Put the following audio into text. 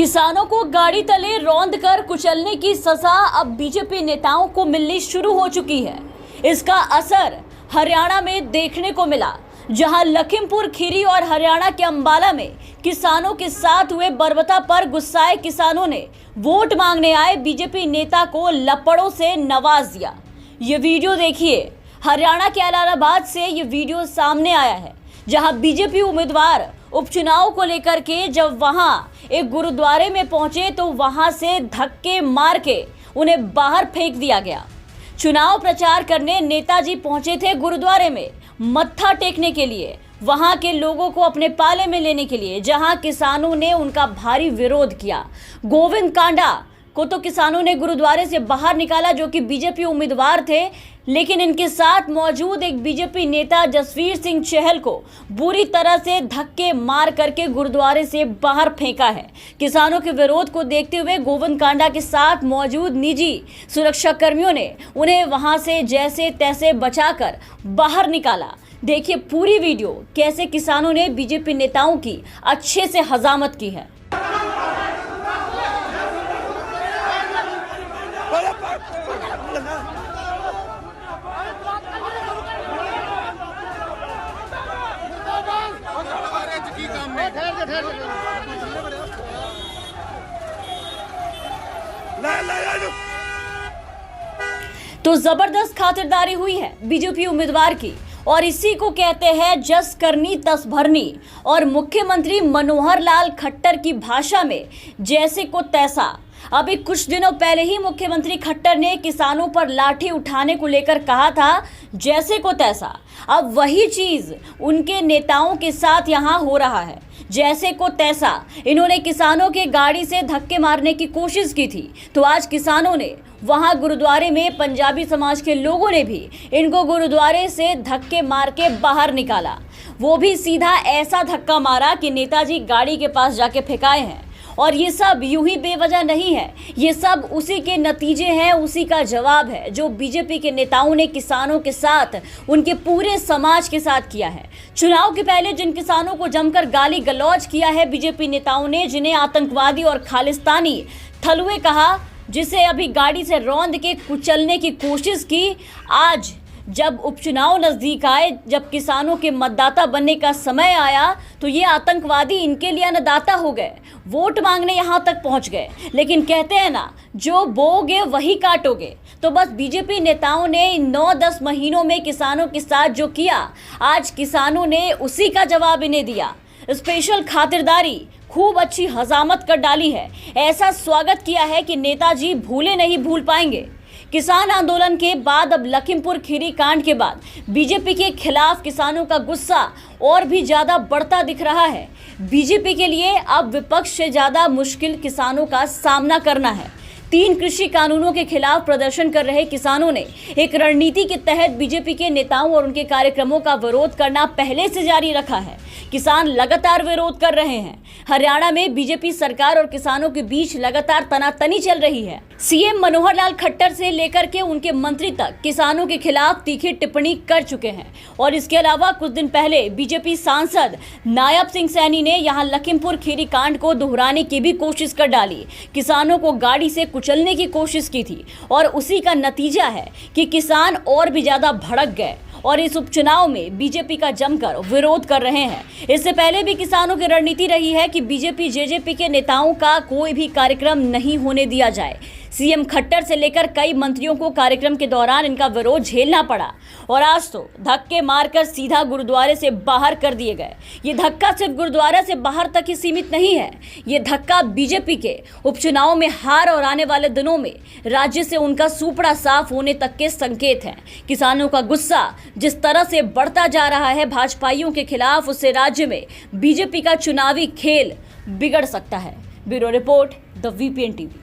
किसानों को गाड़ी तले रौंद कर कुचलने की सजा अब बीजेपी नेताओं को मिलनी शुरू हो चुकी है। इसका असर हरियाणा में देखने को मिला, जहां लखीमपुर खीरी और हरियाणा के अंबाला में किसानों के साथ हुए बर्बरता पर गुस्साए किसानों ने वोट मांगने आए बीजेपी नेता को लपड़ों से नवाज दिया। ये वीडियो देखिए। हरियाणा के इलाहाबाद से ये वीडियो सामने आया है, जहां बीजेपी उम्मीदवार उपचुनाव को लेकर के जब वहां एक गुरुद्वारे में पहुंचे तो वहां से धक्के मार के उन्हें बाहर फेंक दिया गया। चुनाव प्रचार करने नेताजी पहुंचे थे गुरुद्वारे में मत्था टेकने के लिए, वहां के लोगों को अपने पाले में लेने के लिए, जहां किसानों ने उनका भारी विरोध किया। गोविंद कांडा को तो किसानों ने गुरुद्वारे से बाहर निकाला, जो कि बीजेपी उम्मीदवार थे, लेकिन इनके साथ मौजूद एक बीजेपी नेता जसवीर सिंह चहल को बुरी तरह से धक्के मार करके गुरुद्वारे से बाहर फेंका है। किसानों के विरोध को देखते हुए गोविंद कांडा के साथ मौजूद निजी सुरक्षा कर्मियों ने उन्हें वहां से जैसे तैसे बचाकर बाहर निकाला। देखिए पूरी वीडियो, कैसे किसानों ने बीजेपी नेताओं की अच्छे से हजामत की है। तो जबरदस्त खातिरदारी हुई है बीजेपी उम्मीदवार की, और इसी को कहते हैं जस करनी तस भरनी। और मुख्यमंत्री मनोहर लाल खट्टर की भाषा में जैसे को तैसा। अभी कुछ दिनों पहले ही मुख्यमंत्री खट्टर ने किसानों पर लाठी उठाने को लेकर कहा था जैसे को तैसा। अब वही चीज उनके नेताओं के साथ यहां हो रहा है, जैसे को तैसा। इन्होंने किसानों के गाड़ी से धक्के मारने की कोशिश की थी, तो आज किसानों ने वहां गुरुद्वारे में पंजाबी समाज के लोगों ने भी इनको गुरुद्वारे से धक्के मार के बाहर निकाला। वो भी सीधा ऐसा धक्का मारा कि नेताजी गाड़ी के पास जाके फेंकाए हैं। और ये सब यूं ही बेवजह नहीं है, ये सब उसी के नतीजे हैं, उसी का जवाब है जो बीजेपी के नेताओं ने किसानों के साथ, उनके पूरे समाज के साथ किया है। चुनाव के पहले जिन किसानों को जमकर गाली गलौज किया है बीजेपी नेताओं ने, जिन्हें आतंकवादी और खालिस्तानी थलुए कहा, जिसे अभी गाड़ी से रौंद के कुचलने की कोशिश की, आज जब उपचुनाव नजदीक आए, जब किसानों के मतदाता बनने का समय आया, तो ये आतंकवादी इनके लिए अन्नदाता हो गए, वोट मांगने यहाँ तक पहुँच गए। लेकिन कहते हैं ना, जो बोओगे वही काटोगे। तो बस बीजेपी नेताओं ने इन 9-10 महीनों में किसानों के साथ जो किया, आज किसानों ने उसी का जवाब इन्हें दिया। स्पेशल खातिरदारी, खूब अच्छी हजामत कर डाली है। ऐसा स्वागत किया है कि नेताजी भूले नहीं भूल पाएंगे। किसान आंदोलन के बाद अब लखीमपुर खीरी कांड के बाद बीजेपी के खिलाफ किसानों का गुस्सा और भी ज्यादा बढ़ता दिख रहा है। बीजेपी के लिए अब विपक्ष से ज्यादा मुश्किल किसानों का सामना करना है। 3 कृषि कानूनों के खिलाफ प्रदर्शन कर रहे किसानों ने एक रणनीति के तहत बीजेपी के नेताओं और उनके कार्यक्रमों का विरोध करना पहले से जारी रखा है। किसान लगातार विरोध कर रहे हैं। हरियाणा में बीजेपी सरकार और किसानों के बीच लगातार तनातनी चल रही है। सीएम मनोहर लाल खट्टर से लेकर के उनके मंत्री तक किसानों के खिलाफ तीखी टिप्पणी कर चुके हैं। और इसके अलावा कुछ दिन पहले बीजेपी सांसद नायब सिंह सैनी ने यहां लखीमपुर खीरी कांड को दोहराने की भी कोशिश कर डाली। किसानों को गाड़ी से कुचलने की कोशिश की थी, और उसी का नतीजा है कि किसान और भी ज्यादा भड़क गए और इस उपचुनाव में बीजेपी का जमकर विरोध कर रहे हैं। इससे पहले भी किसानों की रणनीति रही है कि बीजेपी जेजेपी के नेताओं का कोई भी कार्यक्रम नहीं होने दिया जाए। सीएम खट्टर से लेकर कई मंत्रियों को कार्यक्रम के दौरान इनका विरोध झेलना पड़ा, और आज तो धक्के मारकर सीधा गुरुद्वारे से बाहर कर दिए गए। ये धक्का सिर्फ गुरुद्वारे से बाहर तक ही सीमित नहीं है, ये धक्का बीजेपी के उपचुनाव में हार और आने वाले दिनों में राज्य से उनका सुपड़ा साफ होने तक के संकेत हैं। किसानों का गुस्सा जिस तरह से बढ़ता जा रहा है भाजपाइयों के खिलाफ, उससे राज्य में बीजेपी का चुनावी खेल बिगड़ सकता है। Bureau report, the VPN TV.